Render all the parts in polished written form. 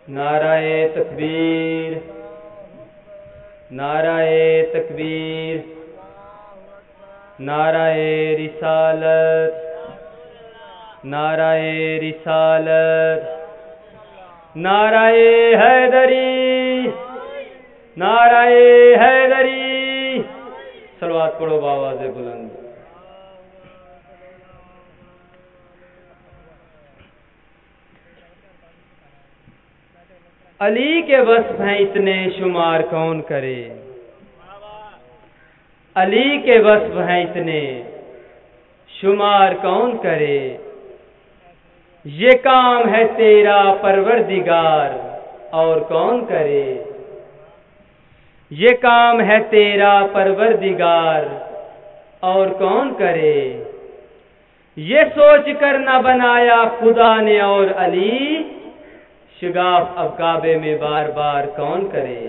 نعرہ تکبیر، نعرہ تکبیر، نعرہ رسالت، نعرہ رسالت، نعرہ حیدری، نعرہ حیدری، صلوات پڑھو بآواز بلند۔ علی کے وصف ہیں اتنے شمار کون کرے، علی کے وصف ہیں اتنے شمار کون کرے، یہ کام ہے تیرا پروردگار اور کون کرے، یہ کام ہے تیرا پروردگار اور کون کرے، یہ سوچ کر نہ بنایا خدا نے اور علی، شگاف اب کعبے میں بار بار کون کرے۔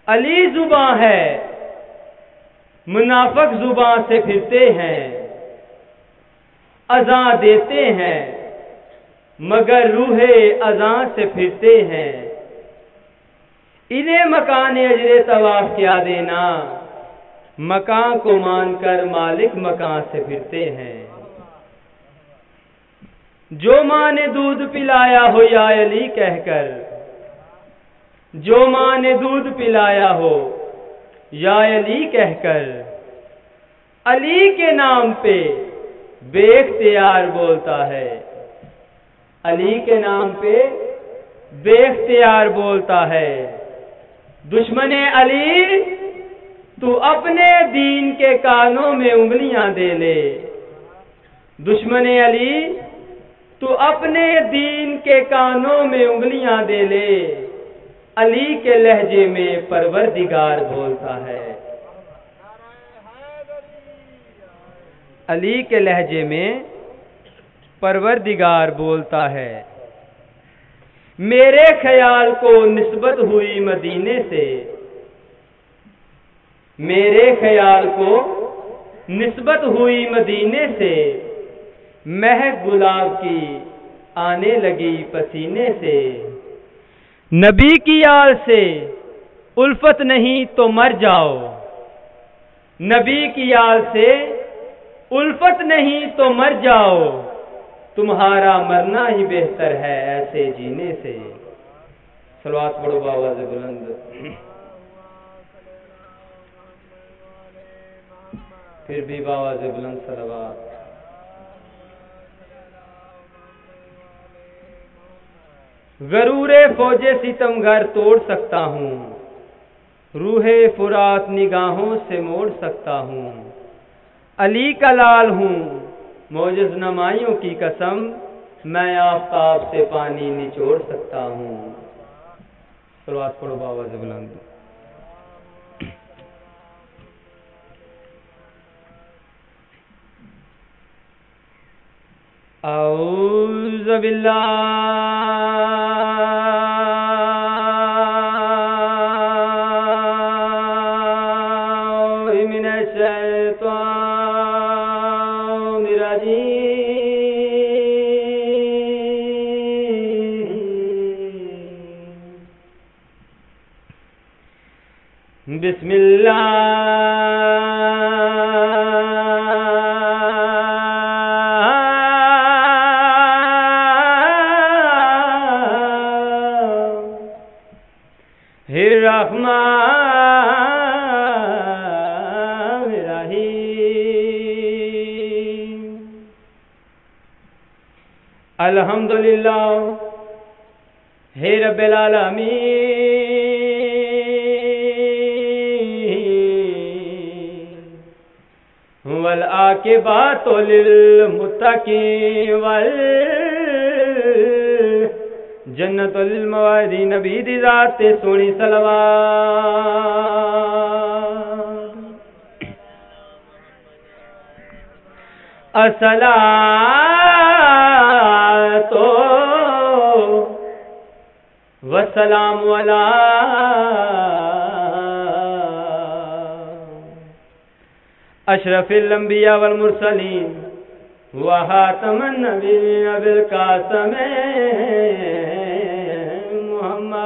علی زباں ہے منافق زباں سے پھرتے ہیں، اذاں دیتے ہیں مگر روح اذاں سے پھرتے ہیں، انہیں مکان اجر طواف کیا دینا، مکان کو مان کر مالک مکان سے پھرتے ہیں، جو ماں نے دودھ پلایا ہو یا علی کہہ کر، جو ماں نے دودھ پلایا ہو یا علی کہہ کر، علی کے نام پہ بے اختیار بولتا ہے، علی کے نام پہ بے اختیار بولتا ہے، دشمن علی تو اپنے دین کے کانوں میں انگلیاں دے لے، دشمن علی تو اپنے دین کے کانوں میں انگلیاں دے لے، علی کے لہجے میں پروردگار بولتا ہے، علی کے لہجے میں پروردگار بولتا ہے، میرے خیال کو نسبت ہوئی مدینے سے، میرے خیال کو نسبت ہوئی مدینے سے، مہک گلاب کی آنے لگی پسینے سے، نبی کی آل سے الفت نہیں تو مر جاؤ، نبی کی آل سے الفت نہیں تو مر جاؤ، تمہارا مرنا ہی بہتر ہے ایسے جینے سے، صلوات پڑھو بآواز بلند۔ پھر بھی بآواز بلند صلوات۔ غرور فوج ستمگر توڑ سکتا ہوں، روح فرات نگاہوں سے موڑ سکتا ہوں، علی کا لال ہوں معجز نمائیوں کی قسم، میں آفتاب سے پانی نچوڑ سکتا ہوں، صلوات پڑھو بآواز بلند۔ اعوذ باللہ من الشیطان الرجیم، بسم اللہ الرحمن الرحیم، الحمدللہ ہے رب العالمین، والعاقبۃ للمتقین جنت الموعد نبی دی ذات تے سونی صلوات، الصلاۃ والسلام علی اشرف الانبیاء والمرسلین وخاتم النبیین بالقاسم محمد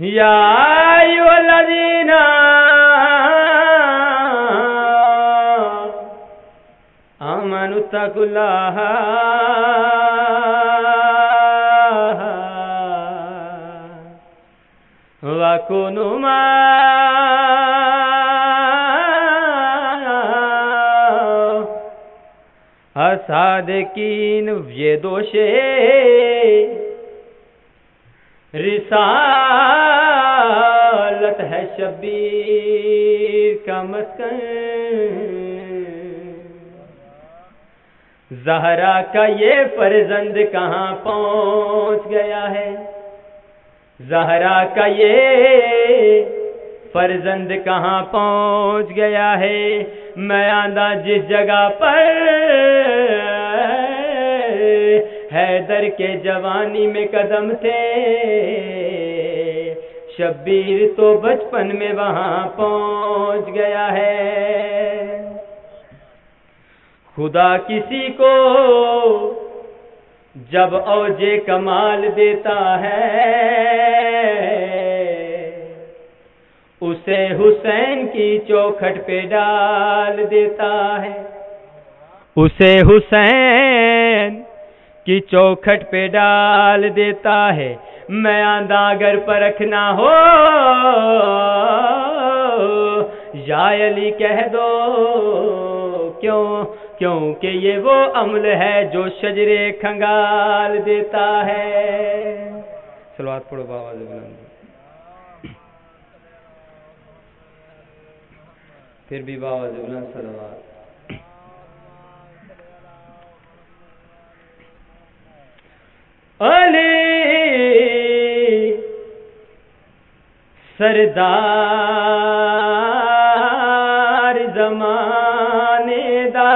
یا ایھا الذین آمنوا اتقوا اللہ وَكُونُوا مَعَ الصَّادِقِينَ. یہ دوش رسالت ہے شبیر کا مسکن. زہرا کا یہ فرزند کہاں پہنچ گیا ہے؟ زہرا کا یہ فرزند کہاں پہنچ گیا ہے؟ میں آندہ جس جگہ پر حیدر کے جوانی میں قدم تھے، شبیر تو بچپن میں وہاں پہنچ گیا ہے. خدا کسی کو جب اوج کمال دیتا ہے، اسے حسین کی چوکھٹ پہ ڈال دیتا ہے. اسے حسین کی چوکھٹ پہ ڈال دیتا ہے. میں آندہ اگر پرکھنا ہو یا علی کہہ دو. کیونکہ یہ وہ عمل ہے جو شجرے کھنگال دیتا ہے. صلوات پڑھو بآواز بلند. پھر بھی بآواز بلند صلوات. علی سردار زمانے دا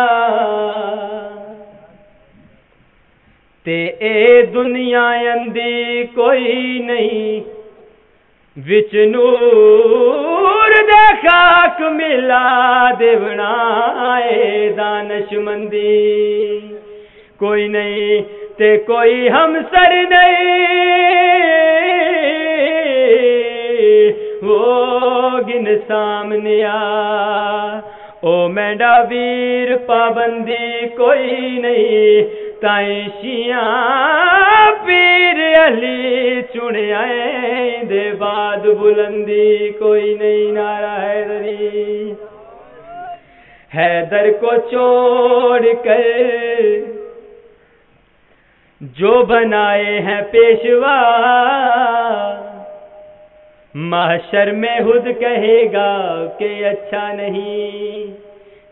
تے اے دنیا اندی کوئی نہیں، وچ نور دے خاک ملا دے بنائے دانش مندی کوئی نہیں تے کوئی ہمسر نہیں. وہ گن سامنے آ او مینڈا ویر پابندی کوئی نہیں. تائیں شیعہ پیر علی چنے آئے دے بعد بلندی کوئی نہیں. نعرہ حیدری. حیدر کو چھوڑ کر جو بنائے ہیں پیشوا، محشر میں خود کہے گا کہ اچھا نہیں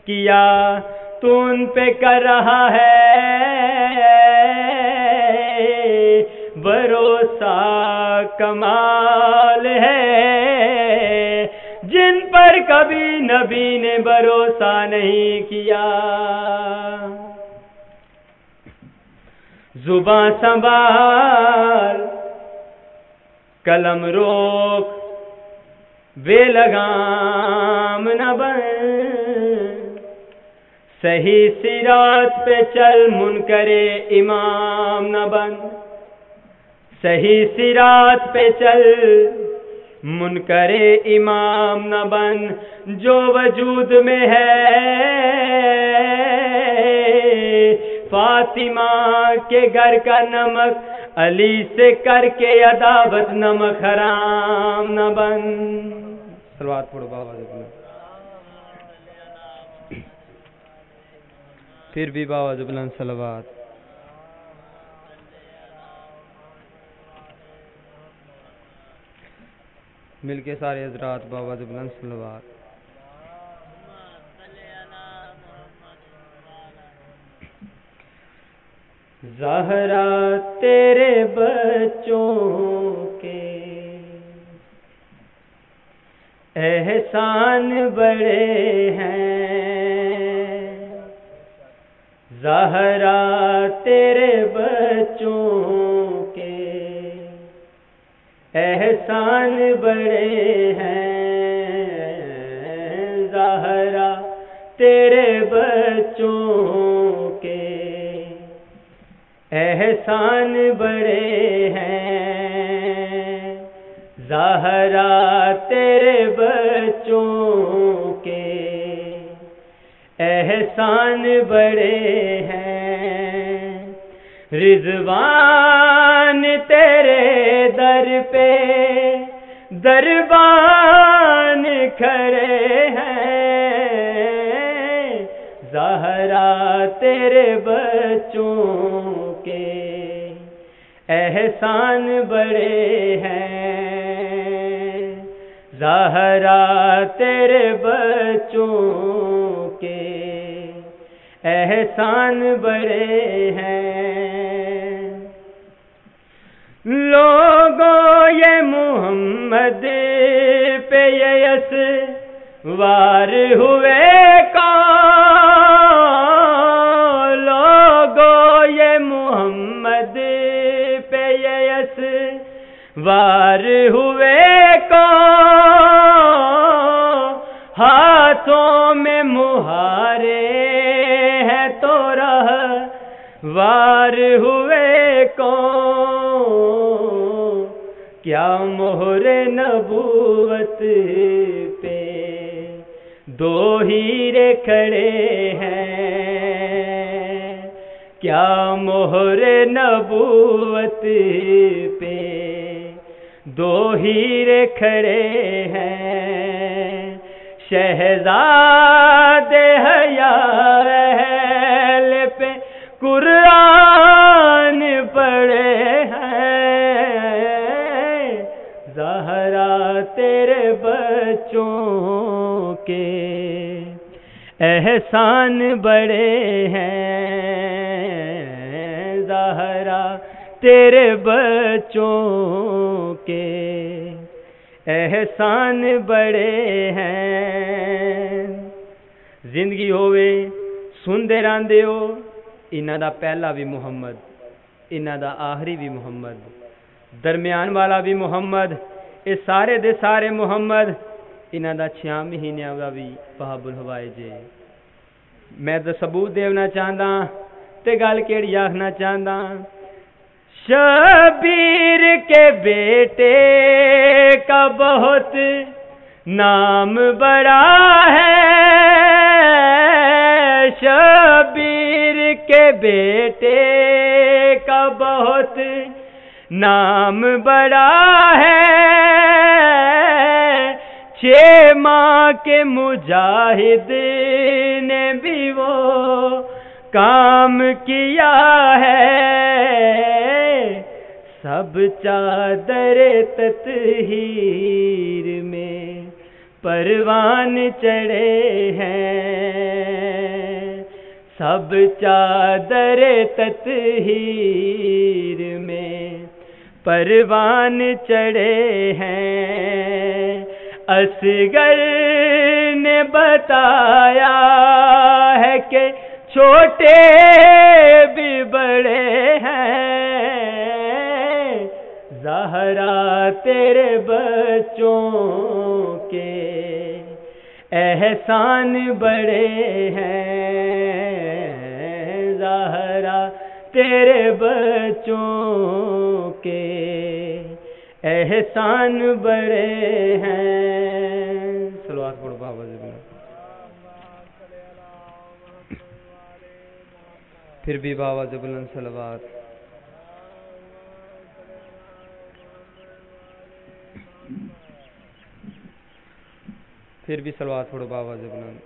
کیا تو ان پہ کر رہا ہے بھروسہ. کمال ہے جن پر کبھی نبی نے بھروسہ نہیں کیا. زباں سنبھال قلم روک بے لگام نہ بن. صحیح صراط پہ چل منکر امام نہ بن. صحیح صراط پہ چل منکر امام نہ بن. جو وجود میں ہے فاطمہ کے گھر کا نمک، علی سے کر کے عداوت نمک حرام نہ بن. صلوات پڑھو بابا. پھر بھی بابا بلند صلوات. مل کے سارے حضرات بابا بلند صلوات. زہرا تیرے بچوں کے احسان بڑے ہیں. زہرا تیرے بچوں کے احسان بڑے ہیں. زہرا تیرے بچوں کے احسان بڑے ہیں، زہرا تیرے بچوں کے احسان بڑے ہیں، رضوان تیرے در پہ دربان کھڑے ہیں، زہرا تیرے بچوں کے احسان بڑے ہیں، زہرا تیرے بچوں کے احسان بڑے ہیں۔ لوگوں یہ محمد پہ یس وار ہوئے کون، لوگوں یہ محمد پہ یس وار ہوئے کون، ہاتھوں میں مہارے ہیں تو راہ وار ہوئے کون، کیا مہر نبوت پہ دو ہیرے کھڑے ہیں، کیا مہر نبوت پہ دو ہیرے کھڑے ہیں، شہزادے حیاء اہل پہ قرآن پڑھے ہیں، زہرا تیرے بچوں کے احسان بڑے ہیں، زہرا تیرے بچوں کے احسان بڑے ہیں۔ زندگی ہوئے سندے راندے ہو، انہاں دا پہلا بھی محمد، انہاں دا آخری بھی محمد، درمیان والا بھی محمد، یہ سارے دے سارے محمد، انہاں دا 6 مہینے دا بھی باب الہوائے جے۔ میں تو ثبوت دینا چاہتا تے گل کیڑی آخنا چاہتا، شبیر کے بیٹے کا بہت نام بڑا ہے، شبیر کے بیٹے کا بہت نام بڑا ہے، 6 ماہ کے مجاہد نے بھی وہ کام کیا ہے، سب چادر تطہیر میں پروان چڑھے ہیں، سب چادر تطہیر میں پروان چڑھے ہیں، اصغر نے بتایا ہے کہ چھوٹے بھی بڑے ہیں، زہرا تیرے بچوں کے احسان بڑے ہیں، زہرا تیرے بچوں کے احسان بڑے ہیں۔ صلوات پڑھو بابا جی، پھر بھی بابا سے بلند صلوات۔ پھر بھی صلوات پڑھو بابا سے بلند۔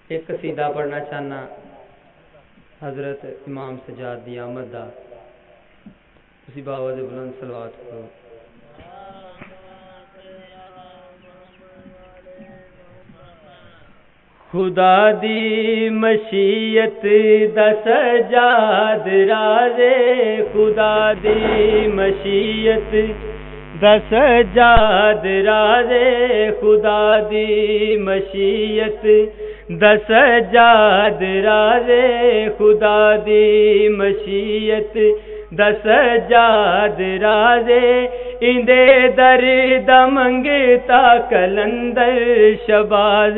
ایک قصیدہ پڑھنا چاہنا حضرت امام سجاد دی آمد دا، اسی بابا سے بلند صلوات پڑھو۔ خدا دی مشیت دا سجاد رازے، خدا دی مشیت دا سجاد رازے، خدا دی مشیت دا سجاد رازے، خدا دی مشیت دا سجاد رازے، اندے درد منگتا کلندر شباز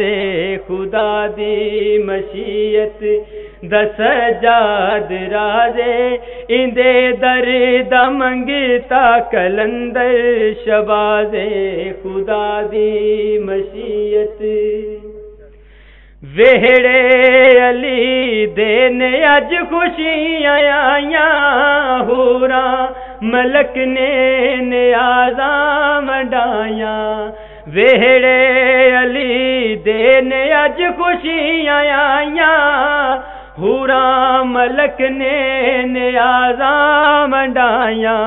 خدا دی مشیت دس سجاد رازے اندے درد منگتا کلندر شباز خدا دی مشیت ویڑے علی دین اج خوشیاں آئیاں ہوراں ملک نے نیازاں وڈائیاں ویڑے علی دین اج خوشیاں آئیاں ہوراں ملک نے نیازاں وڈائیاں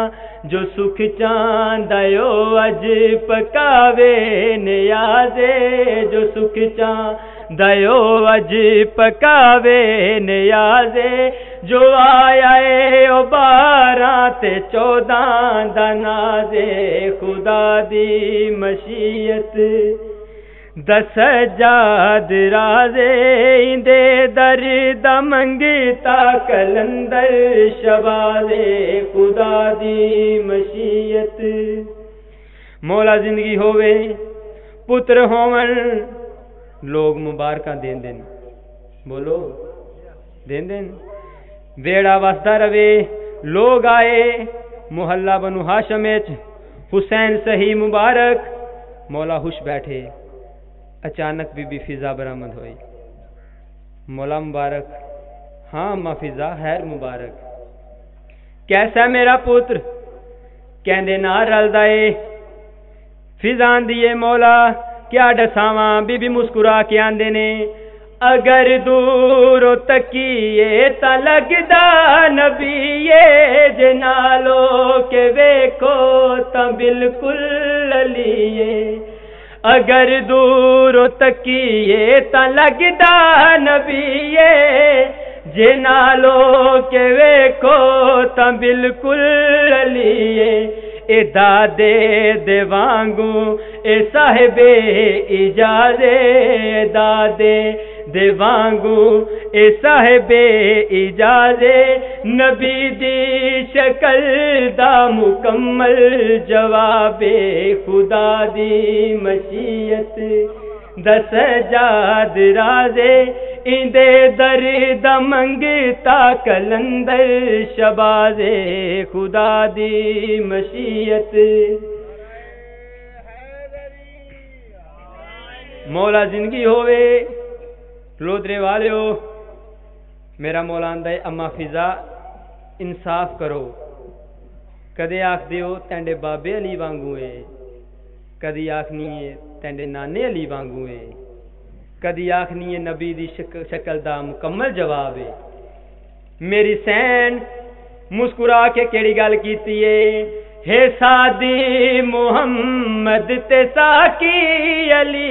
جو سکھ چاندیو اج پکاوے نیازے جو سکھ چاندیو اج پکاوے نیازے جو آیا اے او 12 تے 14 دا نازے خدا دی مشیت دس سجاد رازے اندے درد منگتا کلندر شبازے خدا دی مشیت مولا زندگی ہووے پتر ہون لوگ مبارکاں دین دین بولو دین دین ویڑا وسدا رہے لوگ آئے محلہ بنو ہاشم وچ حسین صحیح مبارک مولا خوش بیٹھے اچانک بی بی فضا برآمد ہوئی مولا مبارک ہاں اما فضا خیر مبارک کیسا ہے میرا پتر کہندے نہ رلدا اے فضا آندی مولا کیا دساواں بی بی مسکرا کے آندے نے اگر دور تکیے تا لگدا نبی جنالو کے ویکھو تا بالکل علیے اگر دور تکیے تا لگدا نبی جنالو کے ویکھو تا بالکل علیے اے دادے دے وانگوں اے صاحب اجازے دادے دے وانگوں اے صاحب اجازے نبی دی شکل دا مکمل جواب خدا دی مشیت دس سجاد رازے اندے درد منگتا کلندر شبازے خدا دی مشیت مولا زندگی ہوئے لودرے والے ہو میرا مولا آندا ہے اما فضا انصاف کرو کدے آکھ دیو تینڈے بابے علی وانگو ہے کدی آکھنی ہے تینڈے نانے علی وانگو ہے کدی آکھنی ہے نبی دی شکل دا مکمل جواب ہے میری سین مسکرا کے کیڑی گل کیتی ہے سادی محمد تے ساکی علی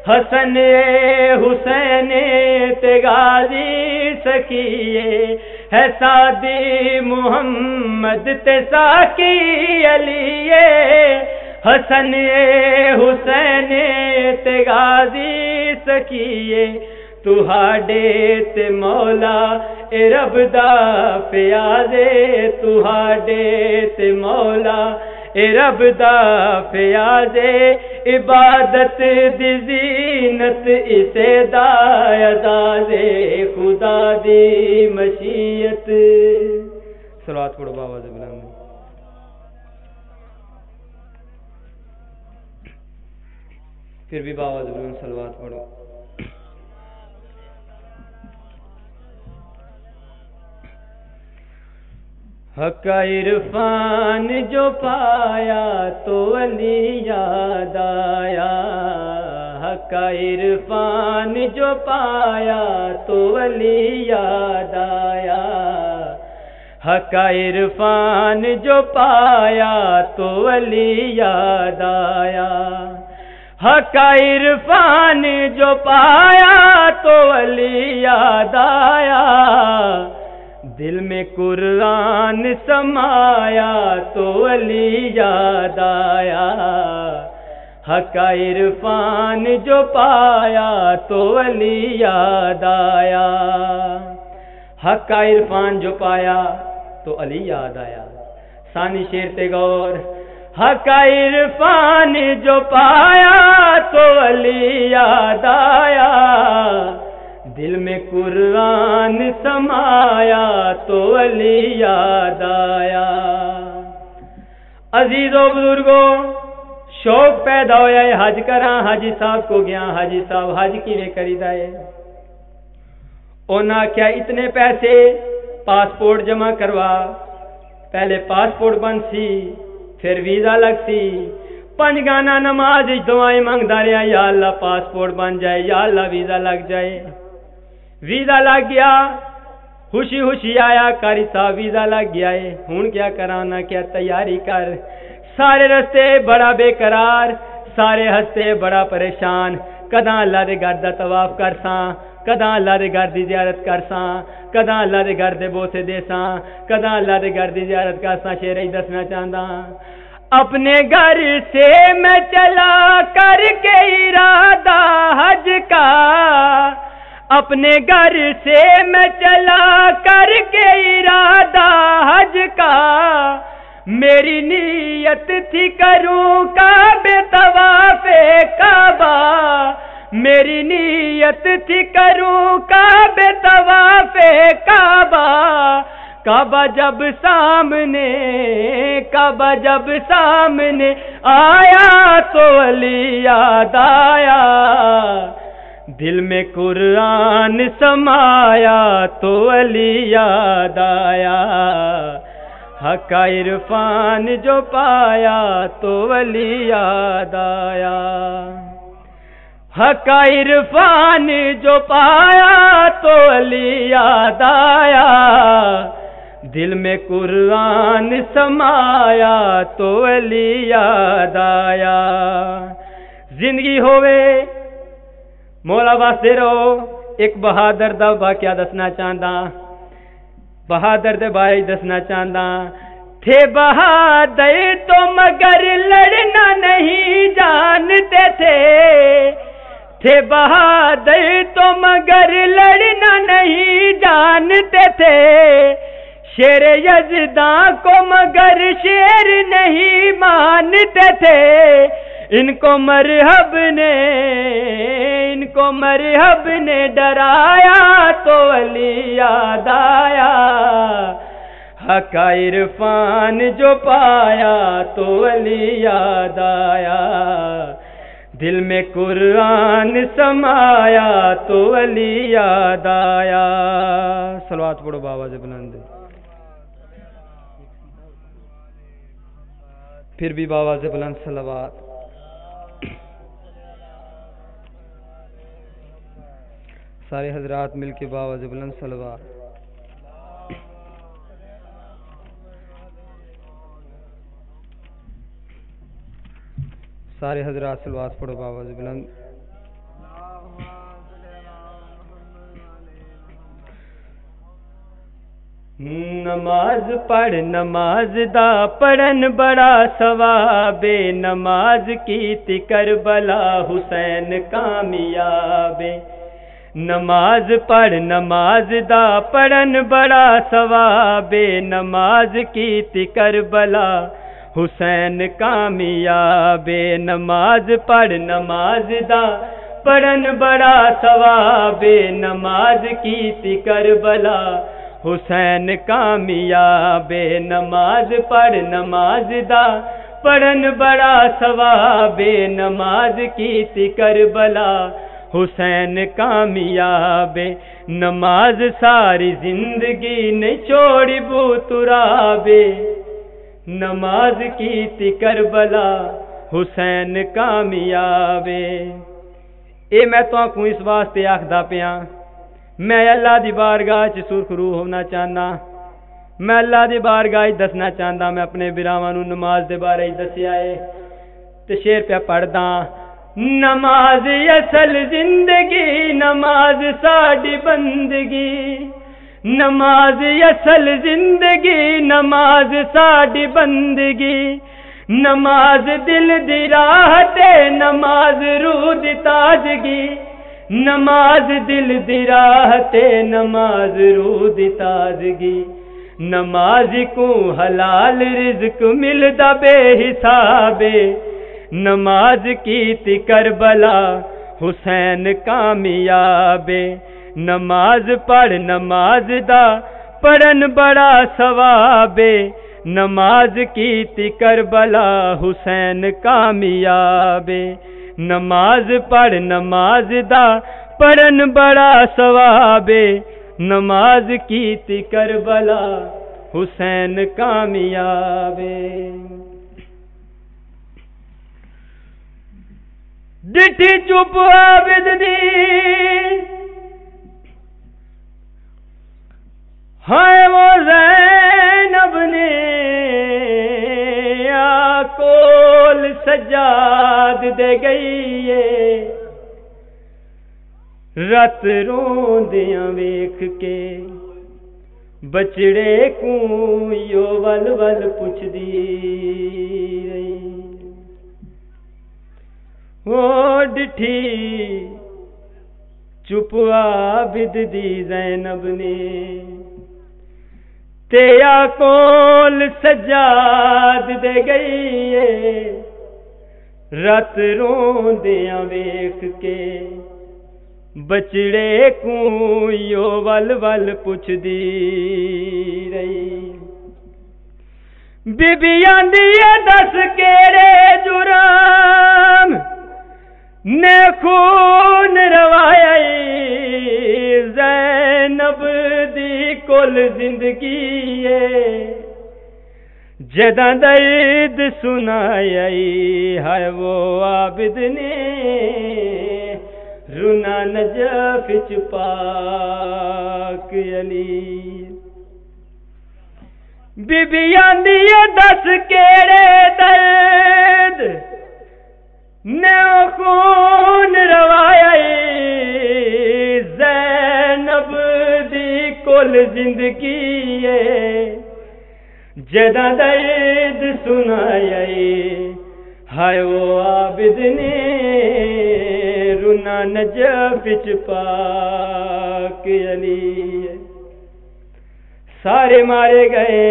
حسن حسین تے غازی سکیے ہے سادی محمد تے ساکی علی حسن حسین تے غازی سکیے تہاڈے تے مولا اے رب دا پیازے تہاڈے تے مولا اے رب دا پیازے عبادت دی زینت اسے دا اعزازے خدا دی مشیت صلوات پڑھو باواز بلند پھر بھی باواز بلند صلوات پڑھو حق عرفان جو پایا تو علی یاد آیا حق عرفان جو پایا تو علی یاد آیا حق عرفان جو پایا تو علی یاد آیا حق عرفان جو پایا تو علی یاد آیا دل میں قرآن سمایا تو علی یاد آیا حق عرفان جو پایا تو علی یاد آیا حق عرفان جو پایا تو علی یاد آیا ثانی شیر تے غور، حق عرفان جو پایا تو علی یاد آیا، دل میں قرآن سمایا تو علی یاد آیا۔ عزیزو بزرگو، شوق پیدا ہویا ہے حج کراں، حاجی صاحب کو گیا، حاجی صاحب حج کیویں کریدا ہے؟ انہاں کیا اتنے پیسے پاسپورٹ جمع کروا، پہلے پاسپورٹ بن سی پھر ویزا لگ سی، 5 گانا نماز دعائیں مانگدا رہیا، یا اللہ پاسپورٹ بن جائے، یا اللہ ویزا لگ جائے۔ ویزا لگ گیا، خوشی خوشی آیا، قاری صاحب ویزا لگ گیا ہے، ہن کیا کرانا، کیا تیاری کر۔ سارے رستے بڑا بے قرار، سارے ہستے بڑا پریشان، کداں اللہ دے گھر دا طواف کرساں، کداں اللہ دے گھر دی زیارت کرساں، کداں اللہ دے گھر دے بوسے دیساں، کداں اللہ دے گھر دی زیارت کرساں۔ شیر ہی دسنا چاہندا، اپنے گھر سے میں چلا کر کے ارادہ حج کا، اپنے گھر سے میں چلا کر کے ارادہ حج کا، میری نیت تھی کروں کعبے طواف کعبہ، میری نیت تھی کروں کعبے طواف کعبہ، کعبہ جب سامنے، کعبہ جب سامنے آیا تو علی یاد آیا، دل میں قرآن سمایا تو علی یاد آیا، حق عرفان جو پایا تو علی یاد آیا، حق عرفان جو پایا تو علی یاد آیا، دل میں قرآن سمایا تو علی یاد آیا۔ زندگی ہوئے مولا واسطے رہو۔ ایک بہادر دا واقعہ دسنا چاہتا، بہادر دے بارے دسنا چاہتا، تھے بہادر تو مگر لڑنا نہیں جانتے تھے بہادر تو مگر لڑنا نہیں جانتے تھے، شیر یزداں کو مگر شیر نہیں مانتے تھے، ان کو مرحب نے ڈرایا تو علی یاد آیا، حق عرفان جو پایا تو علی یاد آیا، دل میں قرآن سمایا تو علی یاد آیا۔ صلوات پڑھو بآواز بلند، پھر بھی بآواز بلند صلوات۔ سارے حضرات مل کے بآواز بلند صلوات۔ سارے حضرات صلوات پڑھو بآواز بلند۔ نماز پڑھ نماز دا پڑھن بڑا ثواب، نماز کی کربلا حسین کامیاب، نماز پڑھ نماز دا پڑھن بڑا ثواب، نماز کی کربلا حسین کامیاب، نماز پڑھ نماز دا پڑھن بڑا ثواب، نماز کی کربلا حسین کامیاب، نماز پڑھ نماز دا پڑھن بڑا ثواب، نماز کی کربلا حسین کامیاب، نماز ساری زندگی نے چھوڑی بو تراب، نماز کی کربلا حسین کامیاب۔ اے میں تو کو اس واسطے آکھدا پیاں، میں اللہ دی بارگاہ چ سرخرو ہونا چاہنا، میں اللہ دی بارگاہ دسنا چاہتا، میں اپنے براواں نوں نماز دے بارے دسیا ہے تے شعر پہ پڑھدا، نماز اصل زندگی نماز ساڈی بندگی، نماز اصل زندگی نماز ساڈی بندگی، نماز دل دی راہ تے نماز روح دی تازگی، نماز دل دی راہ تے نماز روح دی تازگی، نماز کو حلال رزق ملدا بے حسابے نماز کی کربلا حسین کامیابے نماز پڑھ نماز دا پڑھن بڑا ثوابے نماز کی کربلا حسین کامیابے نماز پڑھ نماز دا پڑھن بڑا ثوابے نماز کی کربلا حسین کامیابے ڈٹھی چپ عابد دی ہائے وہ زینب نے کول سجاد دے گئی ہے رات روندیاں ویکھ کے بچڑے کو یو ول ول پوچھ دی رہی وہ ڈٹھی چپ عابد دی زینب نے تیا کول سجاد دے گئی ہے رات روندیاں ویکھ کے بچڑے کو یو ول ول پوچھ دی رہی بی بی آندی دس کیڑے جرم نے خون روایا زینب دی کل زندگی ہے جداں درد سنایا ہے وہ عابد نے رونا نجف چ پاک علی بی بی آندی دس کیڑے درد نے خون روایا زینب دی کل زندگی ہے جداں درد سنایا ہائے وہ عابد نے رونا نجف چ پاک علی سارے مارے گئے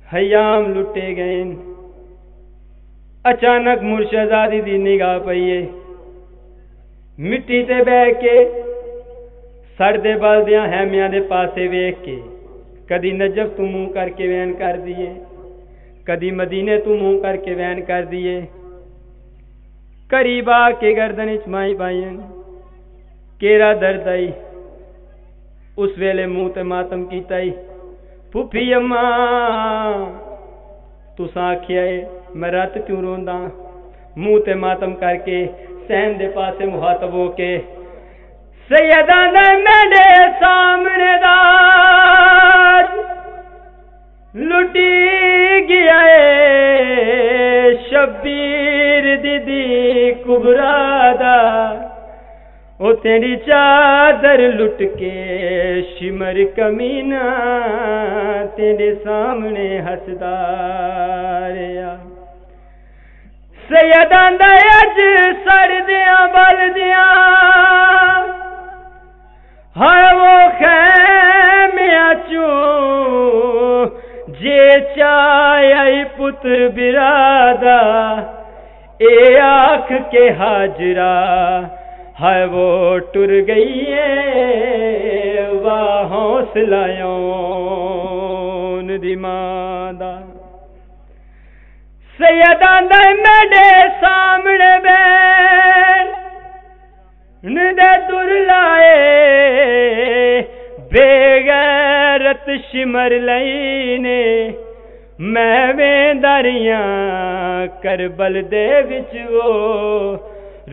حیام لٹے گئے اچانک مرشدزادی دی نگاہ پئیے مٹی تے بہ کے سڑ دے بلدیاں ہیمیاں دے پاسے ویکھ کے کدی نجف تو منہ کر کے وین کر دیے کدی مدینے تو منہ کر کے وین کر دیے قریب آ کے گردن وچ مائی پائیں کیرا درد آئی اس ویلے منہ تے ماتم کیتا ہی پھوپھی اماں تساں آکھیا اے میں رات کیوں روندا منہ تے ماتم کر کے سین دے پاسے مخاطب ہو کے سیدہ نے میرے سامنے داج لٹی گیا اے شبیر دی کبرا دا او تیری چادر لٹ کے شمر کمینہ تیرے سامنے ہسدا رہیا سیداں دا اج سڑ دیاں بل دیاں ہائے وہ خیمیاں چوں جے چاہیے پتر برادا اے آنکھ کے حاجرہ ہائے وہ ٹر گئی ہے واہ حوصلہ یون دی مادا سیداں دے میرے سامنے بین ندے در لائے بے غیرت شمر لینے میں وینداریاں کربل دے وچ وہ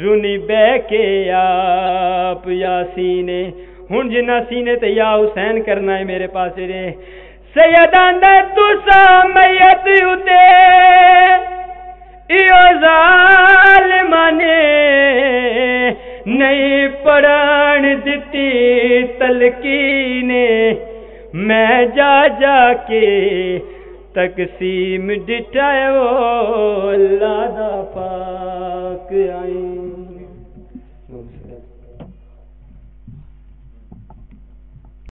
رونی بے کے آپ یاسینے ہن جنہ سینے تے یا حسین کرنا ہے میرے پاس رے سیداں دے تسا میت اتے ایو ظالمانے نہیں پڑھن دتی تلقینے میں جا جا کے تقسیم ڈٹائے وہ اللہ دا پاک آئیں